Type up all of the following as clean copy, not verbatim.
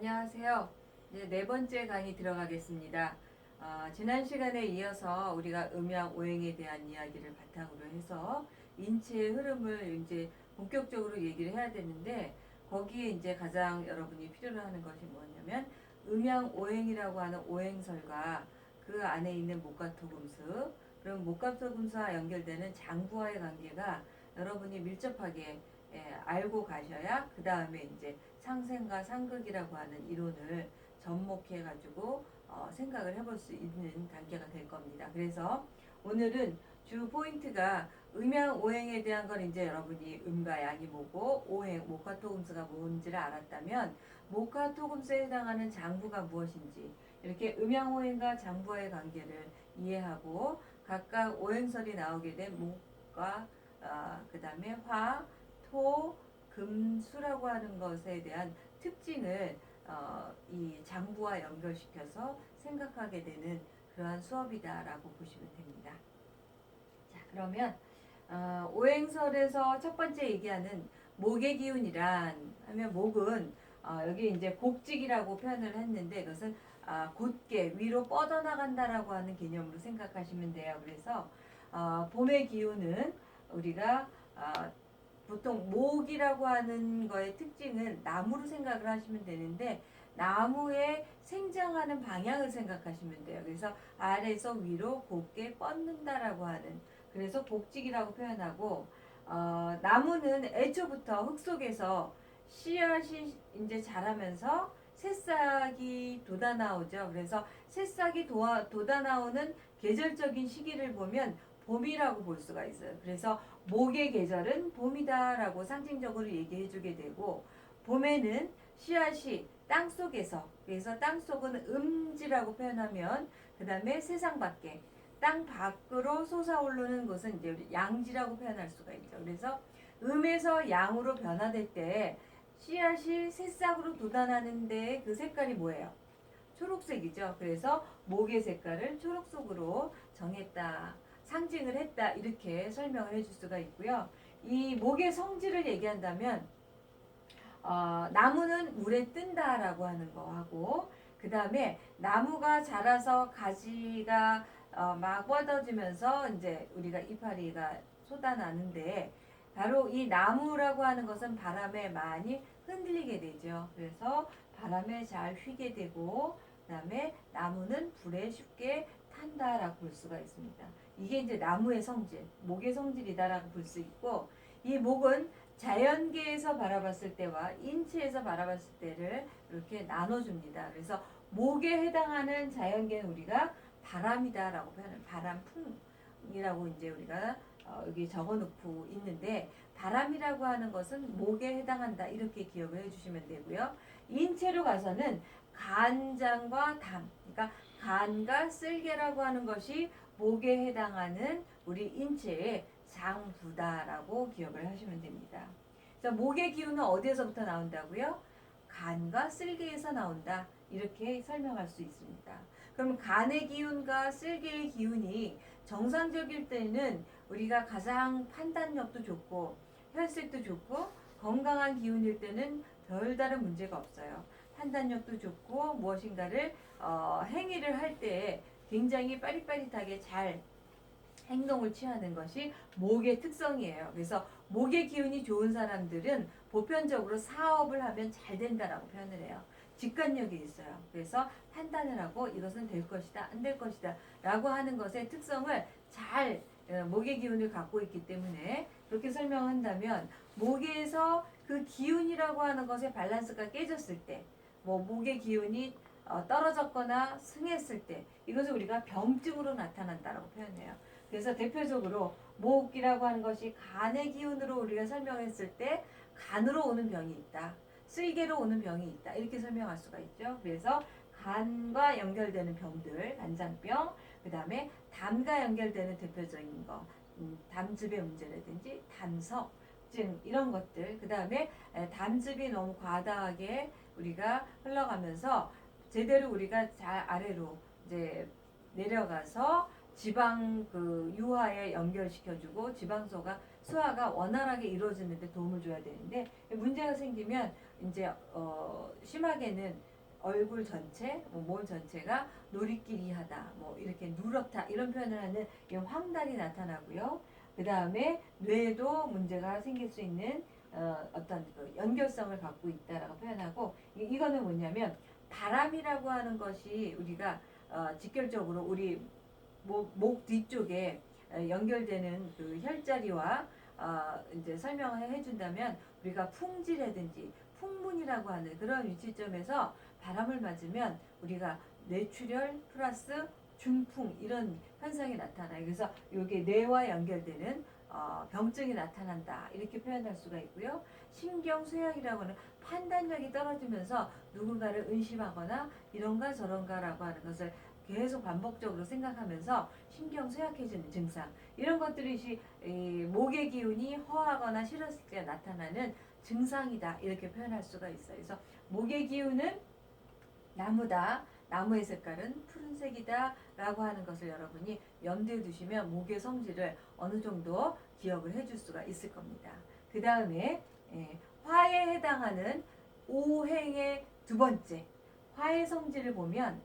안녕하세요. 이제 네 번째 강의 들어가겠습니다. 지난 시간에 이어서 우리가 음양 오행에 대한 이야기를 바탕으로 해서 인체의 흐름을 이제 본격적으로 얘기를 해야 되는데 거기에 이제 가장 여러분이 필요로 하는 것이 뭐냐면 음양 오행이라고 하는 오행설과 그 안에 있는 목화토금수, 그럼 목화토금수와 연결되는 장부와의 관계가 여러분이 밀접하게 알고 가셔야 그 다음에 이제 상생과 상극이라고 하는 이론을 접목해 가지고 생각을 해볼 수 있는 단계가 될 겁니다. 그래서 오늘은 주 포인트가 음양 오행에 대한 건 이제 여러분이 음과 양이 뭐고 오행 목화토금수가 뭔지를 알았다면 목화토금수에 해당하는 장부가 무엇인지 이렇게 음양 오행과 장부와의 관계를 이해하고 각각 오행설이 나오게 된 목과 그 다음에 화, 토, 금, 수라고 하는 것에 대한 특징을 이 장부와 연결시켜서 생각하게 되는 그러한 수업이다라고 보시면 됩니다. 자, 그러면 오행설에서 첫 번째 얘기하는 목의 기운이란 하면 목은 여기 이제 곡직이라고 표현을 했는데 이것은 곧게 위로 뻗어나간다라고 하는 개념으로 생각하시면 돼요. 그래서 봄의 기운은 우리가 보통 목이라고 하는 거의 특징은 나무로 생각을 하시면 되는데 나무의 생장하는 방향을 생각하시면 돼요. 그래서 아래에서 위로 곱게 뻗는다라고 하는 그래서 곡직이라고 표현하고 나무는 애초부터 흙 속에서 씨앗이 이제 자라면서 새싹이 돋아나오죠. 그래서 새싹이 돋아나오는 계절적인 시기를 보면 봄이라고 볼 수가 있어요. 그래서 목의 계절은 봄이다라고 상징적으로 얘기해 주게 되고 봄에는 씨앗이 땅속에서 그래서 땅속은 음지라고 표현하면 그 다음에 세상 밖에 땅 밖으로 솟아오르는 것은 이제 우리 양지라고 표현할 수가 있죠. 그래서 음에서 양으로 변화될 때 씨앗이 새싹으로 돋아나는데 그 색깔이 뭐예요? 초록색이죠. 그래서 목의 색깔을 초록색으로 정했다. 상징을 했다. 이렇게 설명을 해줄 수가 있고요. 이 목의 성질을 얘기한다면 나무는 물에 뜬다라고 하는 거하고 그 다음에 나무가 자라서 가지가 막 뻗어지면서 이제 우리가 이파리가 쏟아나는데 바로 이 나무라고 하는 것은 바람에 많이 흔들리게 되죠. 그래서 바람에 잘 휘게 되고 그다음에 나무는 불에 쉽게 탄다라고 볼 수가 있습니다. 이게 이제 나무의 성질, 목의 성질이다라고 볼 수 있고 이 목은 자연계에서 바라봤을 때와 인체에서 바라봤을 때를 이렇게 나눠줍니다. 그래서 목에 해당하는 자연계는 우리가 바람이다라고 표현을 바람풍이라고 이제 우리가 여기 적어놓고 있는데 바람이라고 하는 것은 목에 해당한다 이렇게 기억을 해주시면 되고요. 인체로 가서는 간장과 담, 그러니까 간과 쓸개라고 하는 것이 목에 해당하는 우리 인체의 장부다라고 기억을 하시면 됩니다. 그래서 목의 기운은 어디에서부터 나온다고요? 간과 쓸개에서 나온다. 이렇게 설명할 수 있습니다. 그럼 간의 기운과 쓸개의 기운이 정상적일 때는 우리가 가장 판단력도 좋고 혈색도 좋고 건강한 기운일 때는 별다른 문제가 없어요. 판단력도 좋고 무엇인가를 행위를 할 때 굉장히 빠릿빠릿하게 잘 행동을 취하는 것이 목의 특성이에요. 그래서 목의 기운이 좋은 사람들은 보편적으로 사업을 하면 잘 된다라고 표현을 해요. 직관력이 있어요. 그래서 판단을 하고 이것은 될 것이다, 안 될 것이다 라고 하는 것의 특성을 잘 목의 기운을 갖고 있기 때문에 그렇게 설명한다면 목에서 그 기운이라고 하는 것의 밸런스가 깨졌을 때 목의 기운이 떨어졌거나 승했을 때 이것을 우리가 병증으로 나타난다라고 표현해요. 그래서 대표적으로 목이라고 하는 것이 간의 기운으로 우리가 설명했을 때 간으로 오는 병이 있다. 쓸개로 오는 병이 있다. 이렇게 설명할 수가 있죠. 그래서 간과 연결되는 병들, 간장병, 그 다음에 담과 연결되는 대표적인 거, 담즙의 문제라든지 담석증 이런 것들, 그 다음에 담즙이 너무 과다하게 우리가 흘러가면서 제대로 우리가 잘 아래로 이제 내려가서 지방 그 유화에 연결시켜주고 지방소가 소화가 원활하게 이루어지는데 도움을 줘야 되는데 문제가 생기면 이제 심하게는 얼굴 전체, 몸 전체가 노리끼리하다, 뭐 이렇게 누렇다 이런 표현을 하는 이 황달이 나타나고요. 그 다음에 뇌에도 문제가 생길 수 있는 어떤 그 연결성을 갖고 있다라고 표현하고 이거는 뭐냐면 바람이라고 하는 것이 우리가 직결적으로 우리 목 뒤쪽에 연결되는 그 혈자리와 이제 설명을 해준다면 우리가 풍지라든지 풍문이라고 하는 그런 위치점에서 바람을 맞으면 우리가 뇌출혈 플러스 중풍 이런 현상이 나타나요. 그래서 이게 뇌와 연결되는 병증이 나타난다 이렇게 표현할 수가 있고요. 신경쇠약이라고 하는 판단력이 떨어지면서 누군가를 의심하거나 이런가 저런가라고 하는 것을 계속 반복적으로 생각하면서 신경 쇠약해지는 증상 이런 것들이 목의 기운이 허하거나 싫었을 때 나타나는 증상이다 이렇게 표현할 수가 있어요. 그래서 목의 기운은 나무다. 나무의 색깔은 푸른색이다 라고 하는 것을 여러분이 염두에 두시면 목의 성질을 어느 정도 기억을 해줄 수가 있을 겁니다. 그 다음에 화에 해당하는 오행의 두 번째 화의 성질을 보면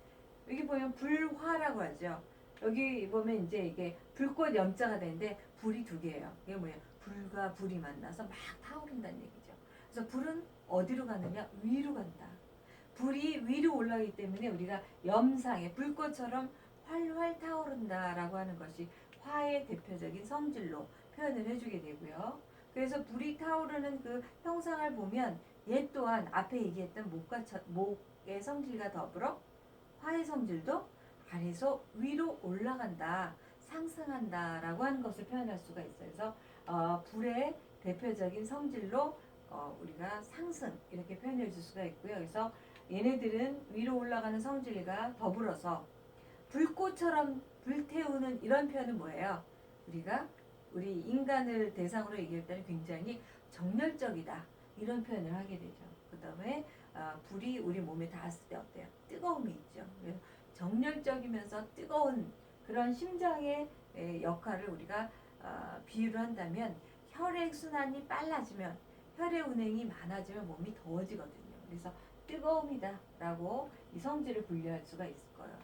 여기 보면 불화라고 하죠. 여기 보면 이제 이게 불꽃 염자가 되는데 불이 두 개예요. 이게 뭐예요? 불과 불이 만나서 막 타오른다는 얘기죠. 그래서 불은 어디로 가느냐? 위로 간다. 불이 위로 올라가기 때문에 우리가 염상에 불꽃처럼 활활 타오른다라고 하는 것이 화의 대표적인 성질로 표현을 해주게 되고요. 그래서 불이 타오르는 그 형상을 보면 얘 또한 앞에 얘기했던 목의 성질과 더불어 화의 성질도 아래서 위로 올라간다, 상승한다라고 하는 것을 표현할 수가 있어요. 그래서 불의 대표적인 성질로 우리가 상승 이렇게 표현해 줄 수가 있고요. 그래서 얘네들은 위로 올라가는 성질과 더불어서 불꽃처럼 불태우는 이런 표현은 뭐예요? 우리 인간을 대상으로 얘기할 때는 굉장히 정열적이다 이런 표현을 하게 되죠. 그 다음에 불이 우리 몸에 닿았을 때 어때요? 뜨거움이 있죠. 정열적이면서 뜨거운 그런 심장의 역할을 우리가 비유를 한다면 혈액 순환이 빨라지면 혈액 운행이 많아지면 몸이 더워지거든요. 그래서 뜨거움이다 라고 이 성질을 분류할 수가 있을 거예요.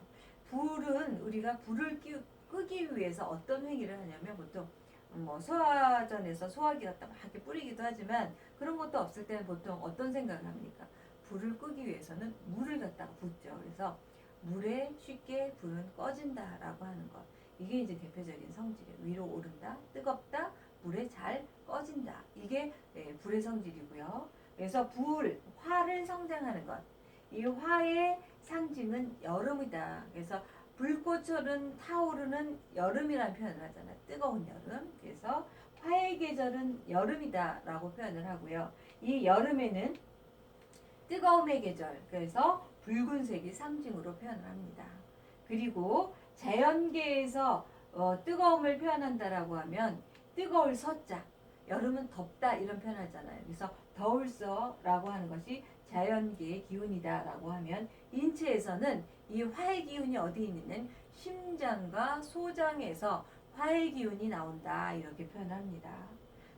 불은 우리가 불을 끄기 위해서 어떤 행위를 하냐면 보통 뭐 소화전에서 소화기 갖다 막 이렇게 뿌리기도 하지만 그런 것도 없을 때는 보통 어떤 생각을 합니까? 불을 끄기 위해서는 물을 갖다가 붓죠. 그래서 물에 쉽게 불은 꺼진다라고 하는 것. 이게 이제 대표적인 성질이에요. 위로 오른다, 뜨겁다, 물에 잘 꺼진다. 이게 불의 성질이고요. 그래서 화를 성장하는 것. 이 화의 상징은 여름이다. 그래서 불꽃처럼 타오르는 여름이라는 표현을 하잖아요. 뜨거운 여름. 그래서 화의 계절은 여름이다라고 표현을 하고요. 이 여름에는 뜨거움의 계절. 그래서 붉은색이 상징으로 표현을 합니다. 그리고 자연계에서 뜨거움을 표현한다라고 하면 뜨거울 서자. 여름은 덥다 이런 표현하잖아요. 그래서 더울서라고 하는 것이 자연계의 기운이다라고 하면 인체에서는 이 화의 기운이 어디 있는 심장과 소장에서 화의 기운이 나온다 이렇게 표현합니다.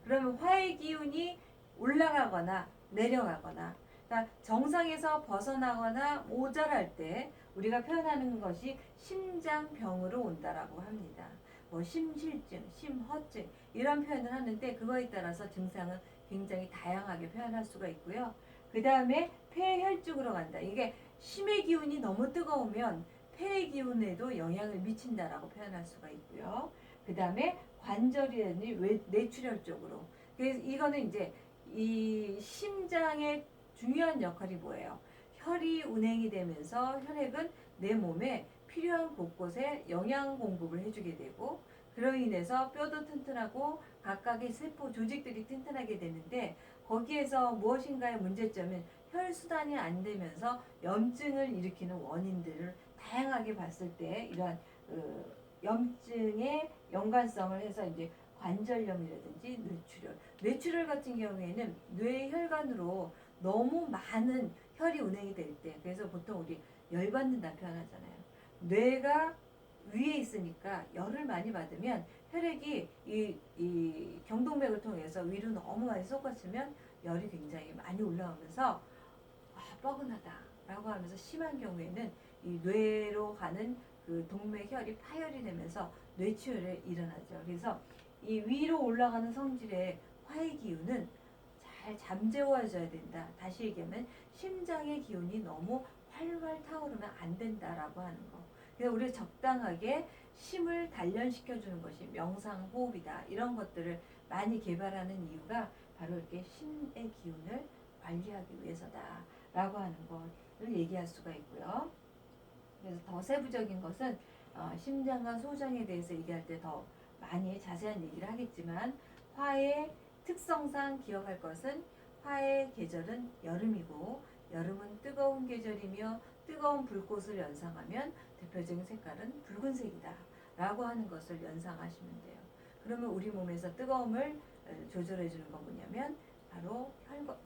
그러면 화의 기운이 올라가거나 내려가거나 그러니까 정상에서 벗어나거나 모자랄 때 우리가 표현하는 것이 심장병으로 온다라고 합니다. 뭐 심실증, 심허증 이런 표현을 하는데 그거에 따라서 증상은 굉장히 다양하게 표현할 수가 있고요. 그 다음에 폐혈증으로 간다. 이게 심의 기운이 너무 뜨거우면 폐의 기운에도 영향을 미친다라고 표현할 수가 있고요. 그 다음에 관절이라든지 뇌출혈 쪽으로. 그래서 이거는 이제 이 심장의 중요한 역할이 뭐예요? 혈이 운행이 되면서 혈액은 내 몸에 필요한 곳곳에 영양 공급을 해주게 되고 그로 인해서 뼈도 튼튼하고 각각의 세포 조직들이 튼튼하게 되는데 거기에서 무엇인가의 문제점은 혈수단이 안 되면서 염증을 일으키는 원인들을 다양하게 봤을 때 이러한 염증의 연관성을 해서 이제 관절염이라든지 뇌출혈 같은 경우에는 뇌혈관으로 너무 많은 혈이 운행이 될 때 그래서 보통 우리 열받는다는 표현 하잖아요. 뇌가 위에 있으니까 열을 많이 받으면 혈액이 이 경동맥을 통해서 위로 너무 많이 쏟아지면 열이 굉장히 많이 올라오면서 뻐근하다. 라고 하면서 심한 경우에는 이 뇌로 가는 그 동맥혈이 파열이 되면서 뇌출혈이 일어나죠. 그래서 이 위로 올라가는 성질의 화의 기운은 잘 잠재워져야 된다. 다시 얘기하면 심장의 기운이 너무 활활 타오르면 안 된다라고 하는 거. 그래서 우리 적당하게 심을 단련시켜주는 것이 명상호흡이다. 이런 것들을 많이 개발하는 이유가 바로 이렇게 심의 기운을 관리하기 위해서다라고 하는 것을 얘기할 수가 있고요. 그래서 더 세부적인 것은 심장과 소장에 대해서 얘기할 때 더 많이 자세한 얘기를 하겠지만 화의 특성상 기억할 것은 화의 계절은 여름이고 여름은 뜨거운 계절이며 뜨거운 불꽃을 연상하면 대표적인 색깔은 붉은색이다 라고 하는 것을 연상하시면 돼요. 그러면 우리 몸에서 뜨거움을 조절해 주는 건 뭐냐면 바로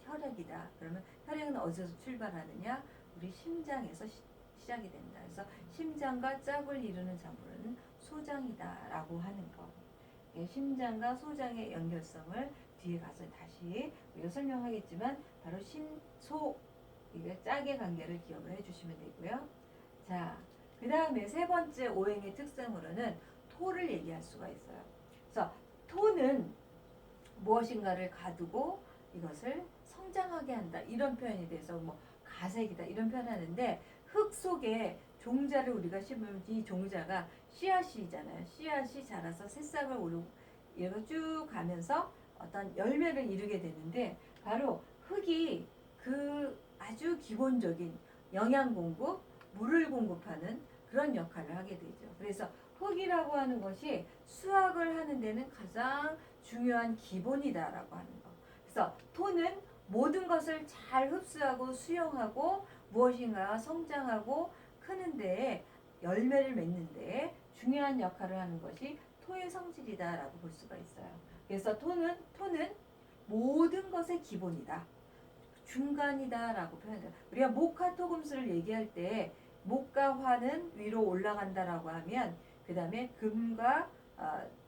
혈액이다. 그러면 혈액은 어디서 출발하느냐? 우리 심장에서 시작이 된다. 그래서 심장과 짝을 이루는 작물은 소장이다라고 하는 거. 심장과 소장의 연결성을 뒤에 가서 다시 우리가 설명하겠지만 바로 심소 이게 짝의 관계를 기억을 해주시면 되고요. 자, 그 다음에 세 번째 오행의 특성으로는 토를 얘기할 수가 있어요. 그래서 토는 무엇인가를 가두고 이것을 성장하게 한다 이런 표현이 돼서 뭐 가색이다 이런 표현하는데 흙 속에 종자를 우리가 심으면 이 종자가 씨앗이잖아요. 씨앗이 자라서 새싹을 오르고 이렇게 쭉 가면서 어떤 열매를 이루게 되는데 바로 흙이 그 아주 기본적인 영양 공급, 물을 공급하는 그런 역할을 하게 되죠. 그래서 흙이라고 하는 것이 수확을 하는 데는 가장 중요한 기본이다라고 하는 거. 그래서 토는 모든 것을 잘 흡수하고 수용하고 무엇인가 성장하고 크는 데에 열매를 맺는 데에 중요한 역할을 하는 것이 토의 성질이다라고 볼 수가 있어요. 그래서 토는 모든 것의 기본이다. 중간이다라고 표현해요. 우리가 목화 토금수를 얘기할 때 목과 화는 위로 올라간다라고 하면 그 다음에 금과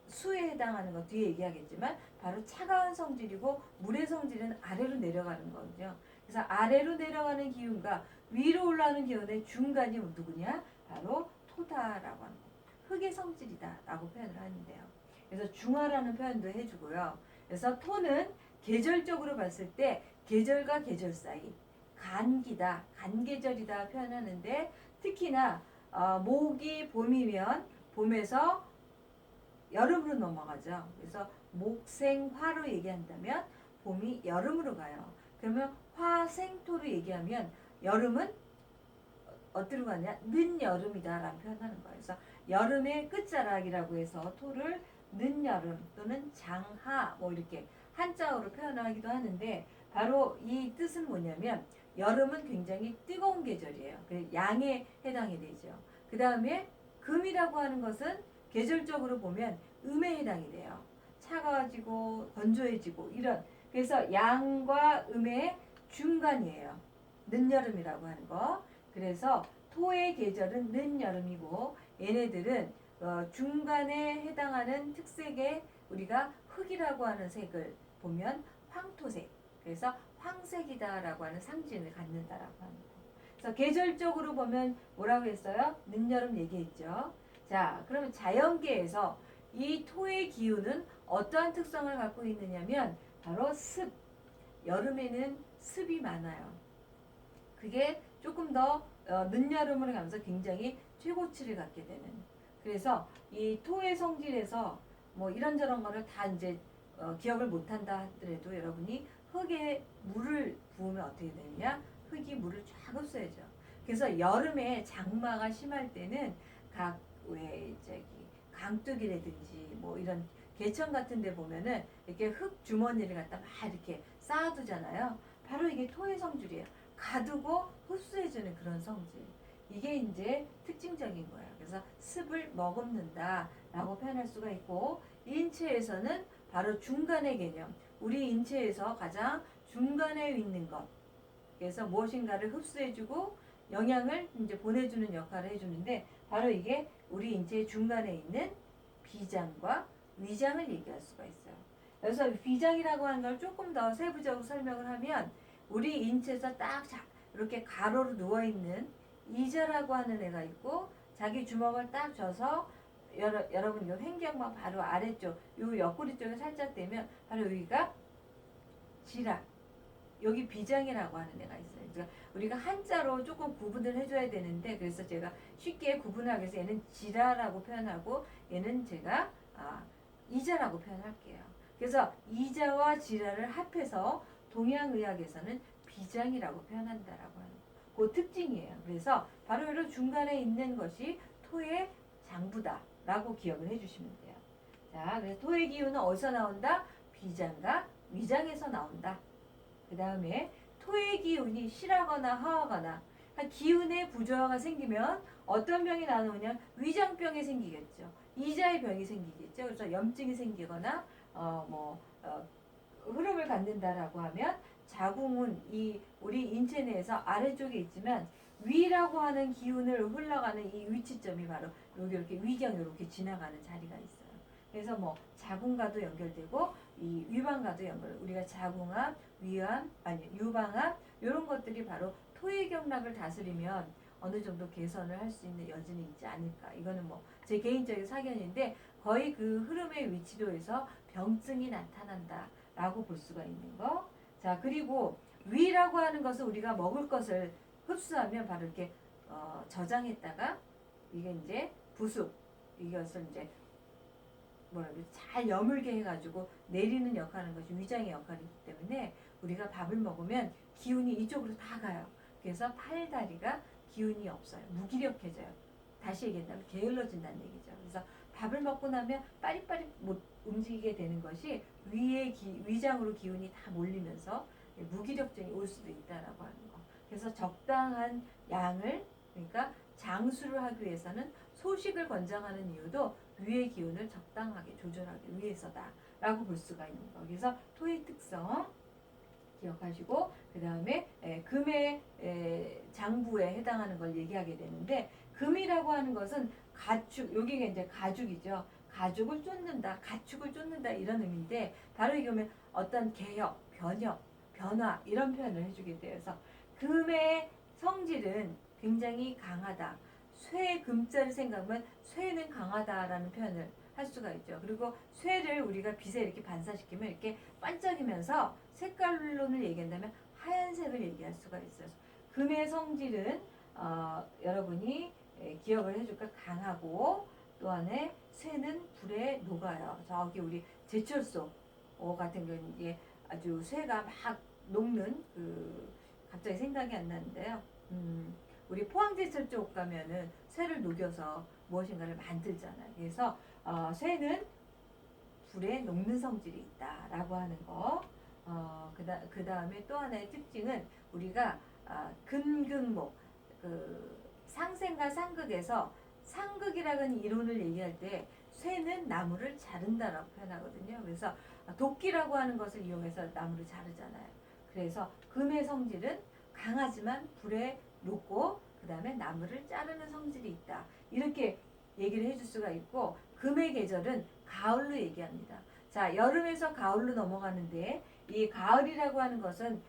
수에 해당하는 것 뒤에 얘기하겠지만 바로 차가운 성질이고 물의 성질은 아래로 내려가는 거거든요. 그래서 아래로 내려가는 기운과 위로 올라가는 기운의 중간이 누구냐? 바로 토다라고 하는 거. 흙의 성질이다라고 표현을 하는데요. 그래서 중화라는 표현도 해주고요. 그래서 토는 계절적으로 봤을 때 계절과 계절 사이 간기다, 간계절이다 표현하는데 특히나 목이 봄이면 봄에서 여름으로 넘어가죠. 그래서 목생화로 얘기한다면 봄이 여름으로 가요. 그러면 화생토로 얘기하면 여름은 어디로 가냐? 늦여름이다라는 표현하는 거예요. 그래서 여름의 끝자락이라고 해서 토를 늦여름 또는 장하 뭐 이렇게 한자어로 표현하기도 하는데 바로 이 뜻은 뭐냐면 여름은 굉장히 뜨거운 계절이에요. 양에 해당이 되죠. 그 다음에 금이라고 하는 것은 계절적으로 보면 음에 해당이 돼요. 차가워지고 건조해지고 이런 그래서 양과 음의 중간이에요. 늦여름이라고 하는 거. 그래서 토의 계절은 늦여름이고 얘네들은 중간에 해당하는 특색의 우리가 흙이라고 하는 색을 보면 황토색. 그래서 황색이다라고 하는 상징을 갖는다라고 하는 거. 그래서 계절적으로 보면 뭐라고 했어요? 늦여름 얘기했죠. 자, 그러면 자연계에서 이 토의 기운은 어떠한 특성을 갖고 있느냐면 바로 습. 여름에는 습이 많아요. 그게 조금 더 늦여름으로 가면서 굉장히 최고치를 갖게 되는. 그래서 이 토의 성질에서 뭐 이런저런 거를 다 이제 기억을 못한다 하더라도 여러분이 흙에 물을 부으면 어떻게 되느냐? 흙이 물을 쫙 흡수해줘. 그래서 여름에 장마가 심할 때는 각 왜 저기 강둑이라든지 뭐 이런 개천 같은 데 보면은 이렇게 흙 주머니를 갖다 막 이렇게 쌓아두잖아요. 바로 이게 토의 성질이에요. 가두고 흡수해주는 그런 성질. 이게 이제 특징적인 거예요. 그래서 습을 머금는다라고 표현할 수가 있고 인체에서는 바로 중간의 개념. 우리 인체에서 가장 중간에 있는 것. 그래서 무엇인가를 흡수해주고 영양을 이제 보내주는 역할을 해주는데 바로 이게 우리 인체의 중간에 있는 비장과 위장을 얘기할 수가 있어요. 그래서 비장이라고 하는 걸 조금 더 세부적으로 설명을 하면 우리 인체에서 딱 이렇게 가로로 누워있는 이자라고 하는 애가 있고, 자기 주먹을 딱 져서 여러분 요 횡격막 바로 아래쪽 요 옆구리 쪽에 살짝 대면 바로 여기가 지라, 여기 비장이라고 하는 애가 있어요. 그러니까 우리가 한자로 조금 구분을 해줘야 되는데, 그래서 제가 쉽게 구분하기 위해서 얘는 지라라고 표현하고 얘는 제가 이자라고 표현할게요. 그래서 이자와 지라를 합해서 동양의학에서는 비장이라고 표현한다라고 하는 그 특징이에요. 그래서 바로 이런 중간에 있는 것이 토의 장부다라고 기억을 해주시면 돼요. 자, 그래서 토의 기운은 어디서 나온다? 비장과 위장에서 나온다. 그 다음에 토의 기운이 실하거나 하하거나 기운의 부조화가 생기면 어떤 병이 나오냐? 위장병이 생기겠죠. 이자의 병이 생기겠죠. 그래서 염증이 생기거나 흐름을 갖는다라고 하면 자궁은 이 우리 인체 내에서 아래쪽에 있지만 위라고 하는 기운을 흘러가는 이 위치점이 바로 여기 이렇게 위경 이렇게 지나가는 자리가 있어요. 그래서 뭐 자궁과도 연결되고 이 위방과도 연결. 우리가 자궁암, 위암, 아니 유방암 이런 것들이 바로 토의경락을 다스리면 어느 정도 개선을 할 수 있는 여지는 있지 않을까. 이거는 뭐 제 개인적인 사견인데 거의 그 흐름의 위치도에서 병증이 나타난다라고 볼 수가 있는 거. 자, 그리고 위라고 하는 것은 우리가 먹을 것을 흡수하면 바로 이렇게 저장했다가 이게 이제 부습, 이것을 이제 잘 여물게 해가지고 내리는 역할하는 것이 위장의 역할이기 때문에 우리가 밥을 먹으면 기운이 이쪽으로 다 가요. 그래서 팔다리가 기운이 없어요. 무기력해져요. 다시 얘기한다면 게을러진다는 얘기죠. 그래서 밥을 먹고 나면 빠릿빠릿 못 움직이게 되는 것이 위장으로 기운이 다 몰리면서 무기력증이 올 수도 있다라고 하는 거. 그래서 적당한 양을, 그러니까 장수를 하기 위해서는 소식을 권장하는 이유도 위의 기운을 적당하게 조절하기 위해서다라고 볼 수가 있는 거. 그래서 토의 특성 기억하시고 그 다음에 금의 장부에 해당하는 걸 얘기하게 되는데, 금이라고 하는 것은 가축, 여기가 이제 가죽이죠. 가죽을 쫓는다, 가축을 쫓는다 이런 의미인데, 바로 이거면 어떤 개혁, 변혁, 변화 이런 표현을 해주게 돼서 금의 성질은 굉장히 강하다. 쇠 금자를 생각하면 쇠는 강하다라는 표현을 할 수가 있죠. 그리고 쇠를 우리가 빛에 이렇게 반사시키면 이렇게 반짝이면서 색깔론을 얘기한다면 하얀색을 얘기할 수가 있어요. 금의 성질은 여러분이 기억을 해줄까? 강하고, 또 안에 쇠는 불에 녹아요. 저기 우리 제철소 같은 경우는 이게 아주 쇠가 막 녹는 갑자기 생각이 안 나는데요. 우리 포항제철 쪽 가면은 쇠를 녹여서 무엇인가를 만들잖아요. 그래서 쇠는 불에 녹는 성질이 있다라고 하는 거. 그 다음에 또 하나의 특징은 우리가 근극목, 상생과 상극에서 상극이라는 이론을 얘기할 때 쇠는 나무를 자른다라고 표현하거든요. 그래서 도끼라고 하는 것을 이용해서 나무를 자르잖아요. 그래서 금의 성질은 강하지만 불에 녹고 그 다음에 나무를 자르는 성질이 있다. 이렇게 얘기를 해줄 수가 있고, 금의 계절은 가을로 얘기합니다. 자, 여름에서 가을로 넘어가는데 이 가을이라고 하는 것은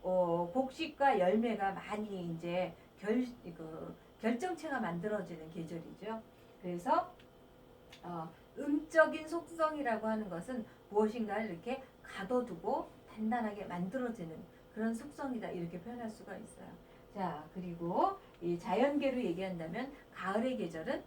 곡식과 열매가 많이 이제 결정체가 만들어지는 계절이죠. 그래서 음적인 속성이라고 하는 것은 무엇인가를 이렇게 가둬두고 단단하게 만들어지는 그런 속성이다, 이렇게 표현할 수가 있어요. 자, 그리고 이 자연계로 얘기한다면 가을의 계절은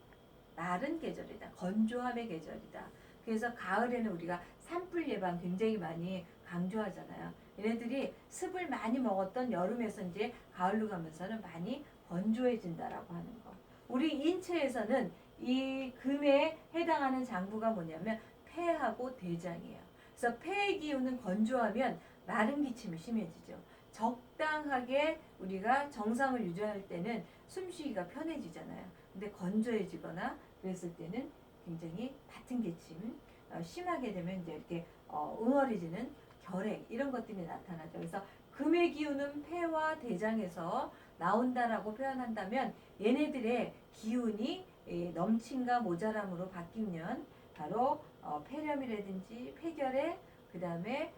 마른 계절이다. 건조함의 계절이다. 그래서 가을에는 우리가 산불 예방 굉장히 많이 강조하잖아요. 얘네들이 습을 많이 먹었던 여름에서 이제 가을로 가면서는 많이 건조해진다라고 하는 거. 우리 인체에서는 이 금에 해당하는 장부가 뭐냐면 폐하고 대장이에요. 그래서 폐의 기운은 건조하면 마른 기침이 심해지죠. 적당하게 우리가 정상을 유지할 때는 숨쉬기가 편해지잖아요. 근데 건조해지거나 그랬을 때는 굉장히 같은 기침, 심하게 되면 이제 이렇게 응어리지는 결핵 이런 것들이 나타나죠. 그래서 금의 기운은 폐와 대장에서 나온다라고 표현한다면 얘네들의 기운이 넘침과 모자람으로 바뀌면 바로 폐렴이라든지 폐결핵, 그 다음에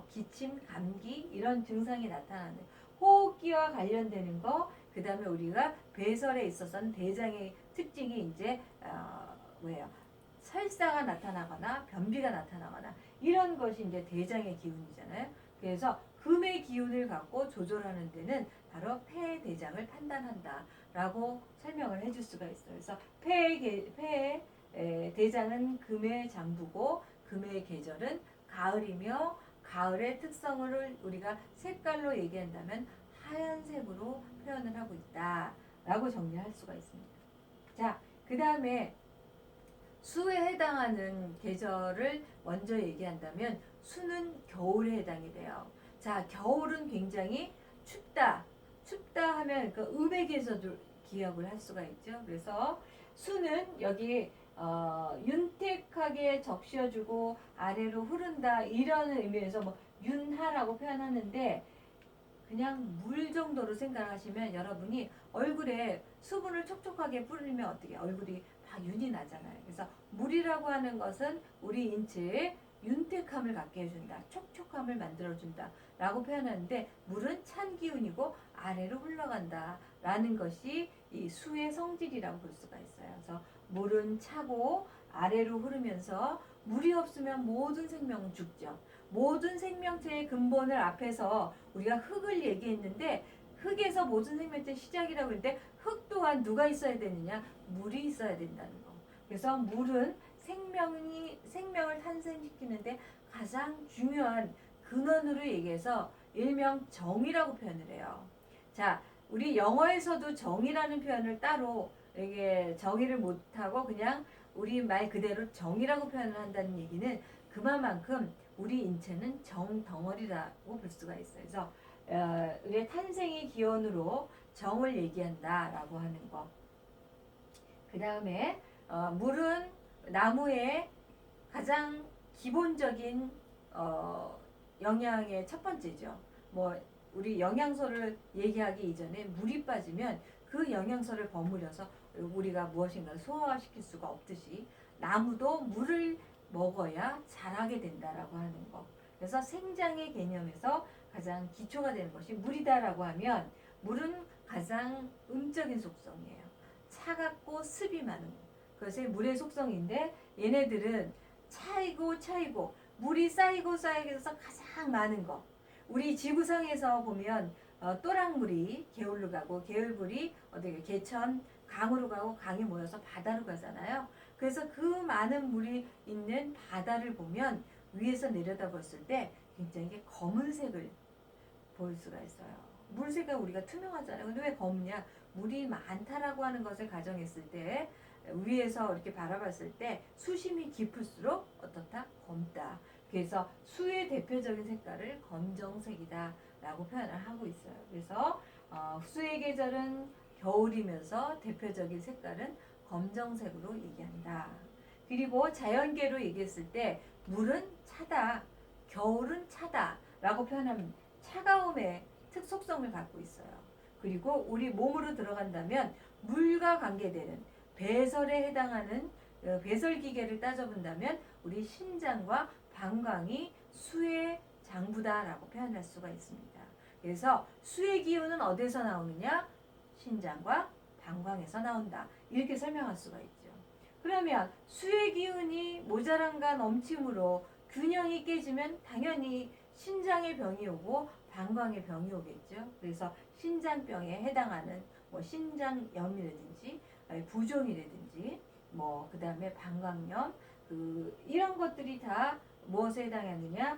기침, 감기 이런 증상이 나타나는 호흡기와 관련되는 거, 그 다음에 우리가 배설에 있어서는 대장의 특징이 이제 뭐예요? 설사가 나타나거나 변비가 나타나거나 이런 것이 이제 대장의 기운이잖아요. 그래서 금의 기운을 갖고 조절하는 데는 바로 폐 대장을 판단한다라고 설명을 해줄 수가 있어요. 그래서 폐의 대장은 금의 장부고 금의 계절은 가을이며 가을의 특성을 우리가 색깔로 얘기한다면 하얀색으로 표현을 하고 있다라고 정리할 수가 있습니다. 자, 그 다음에 수에 해당하는 계절을 먼저 얘기한다면 수는 겨울에 해당이 돼요. 자, 겨울은 굉장히 춥다. 춥다 하면 그 음액에서도 기억을 할 수가 있죠. 그래서 수는 여기 윤택하게 적셔주고 아래로 흐른다 이런 의미에서 뭐 윤하라고 표현하는데 그냥 물 정도로 생각하시면 여러분이 얼굴에 수분을 촉촉하게 뿌리면 어떻게 얼굴이 다 윤이 나잖아요. 그래서 물이라고 하는 것은 우리 인체에 윤택함을 갖게 해준다. 촉촉함을 만들어준다. 라고 표현하는데 물은 찬 기운이고 아래로 흘러간다. 라는 것이 이 수의 성질이라고 볼 수가 있어요. 그래서 물은 차고 아래로 흐르면서 물이 없으면 모든 생명은 죽죠. 모든 생명체의 근본을 앞에서 우리가 흙을 얘기했는데 흙에서 모든 생명체 시작이라고 했는데 흙 또한 누가 있어야 되느냐? 물이 있어야 된다는 거. 그래서 물은 생명을 탄생시키는데 가장 중요한 근원으로 얘기해서 일명 정이라고 표현을 해요. 자, 우리 영어에서도 정이라는 표현을 따로 이게 정의를 못하고 그냥 우리 말 그대로 정이라고 표현을 한다는 얘기는 그만큼 우리 인체는 정덩어리라고 볼 수가 있어요. 그래서 우리의 탄생의 기원으로 정을 얘기한다라고 하는 거. 그 다음에 물은 나무의 가장 기본적인 영양의 첫 번째죠. 뭐 우리 영양소를 얘기하기 이전에 물이 빠지면 그 영양소를 버무려서 우리가 무엇인가 소화시킬 수가 없듯이 나무도 물을 먹어야 자라게 된다라고 하는 거. 그래서 생장의 개념에서 가장 기초가 되는 것이 물이다라고 하면 물은 가장 음적인 속성이에요. 차갑고 습이 많은 거. 그것이 물의 속성인데 얘네들은 차이고 물이 쌓이고서 가장 많은 거. 우리 지구상에서 보면 또랑물이 개울로 가고 개울물이 어떻게 개천 강으로 가고 강이 모여서 바다로 가잖아요. 그래서 그 많은 물이 있는 바다를 보면 위에서 내려다봤을 때 굉장히 검은색을 볼 수가 있어요. 물색은 우리가 투명하잖아요. 근데 왜 검냐? 물이 많다라고 하는 것을 가정했을 때 위에서 이렇게 바라봤을 때 수심이 깊을수록 어떻다? 검다. 그래서 수의 대표적인 색깔을 검정색이다 라고 표현을 하고 있어요. 그래서 수의 계절은 겨울이면서 대표적인 색깔은 검정색으로 얘기한다. 그리고 자연계로 얘기했을 때 물은 차다, 겨울은 차다 라고 표현하면 차가움의 특속성을 갖고 있어요. 그리고 우리 몸으로 들어간다면 물과 관계되는 배설에 해당하는 배설기계를 따져본다면 우리 신장과 방광이 수의 장부다라고 표현할 수가 있습니다. 그래서 수의 기운은 어디서 나오느냐? 신장과 방광에서 나온다. 이렇게 설명할 수가 있죠. 그러면 수의 기운이 모자란과 넘침으로 균형이 깨지면 당연히 신장의 병이 오고 방광의 병이 오겠죠. 그래서 신장병에 해당하는 뭐 신장염이라든지 부종이라든지 뭐 그다음에 방광염 이런 것들이 다 무엇에 해당하느냐?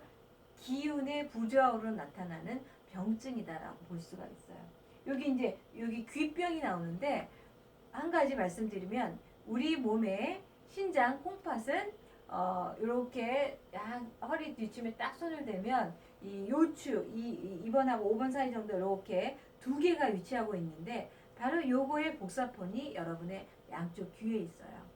기운의 부조화로 나타나는 병증이다라고 볼 수가 있어요. 여기 귀병이 나오는데 한 가지 말씀드리면 우리 몸의 신장 콩팥은 이렇게 허리 뒤춤에 딱 손을 대면 이 요추 2번하고 5번 사이 정도 이렇게 두 개가 위치하고 있는데 바로 요거의 복사폰이 여러분의 양쪽 귀에 있어요.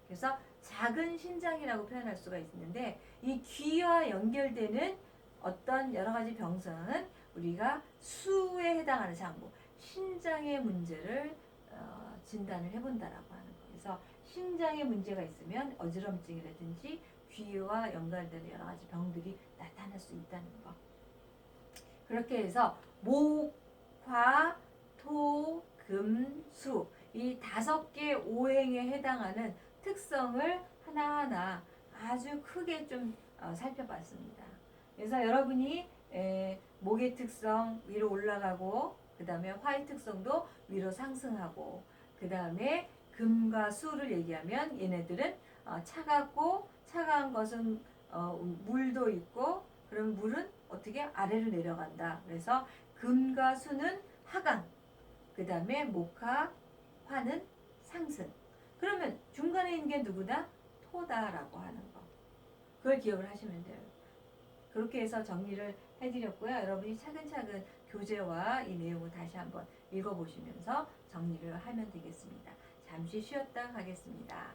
그래서 작은 신장이라고 표현할 수가 있는데 이 귀와 연결되는 어떤 여러 가지 병성은 우리가 수에 해당하는 장부, 신장의 문제를 진단을 해본다라고 하는 거예요. 그래서 신장에 문제가 있으면 어지럼증이라든지 귀와 연관되는 여러 가지 병들이 나타날 수 있다는 거. 그렇게 해서 목, 화, 토, 금, 수. 이 5개 오행에 해당하는 특성을 하나하나 아주 크게 좀 살펴봤습니다. 그래서 여러분이 목의 특성 위로 올라가고, 그 다음에 화의 특성도 위로 상승하고, 그 다음에 금과 수를 얘기하면 얘네들은 차갑고, 차가운 것은 물도 있고, 그럼 물은 어떻게 아래로 내려간다. 그래서 금과 수는 하강, 그 다음에 목화, 화는 상승. 그러면 중간에 있는 게 누구다? 토다라고 하는 거. 그걸 기억을 하시면 돼요. 그렇게 해서 정리를 해드렸고요. 여러분이 차근차근 교재와 이 내용을 다시 한번 읽어보시면서 정리를 하면 되겠습니다. 잠시 쉬었다 가겠습니다.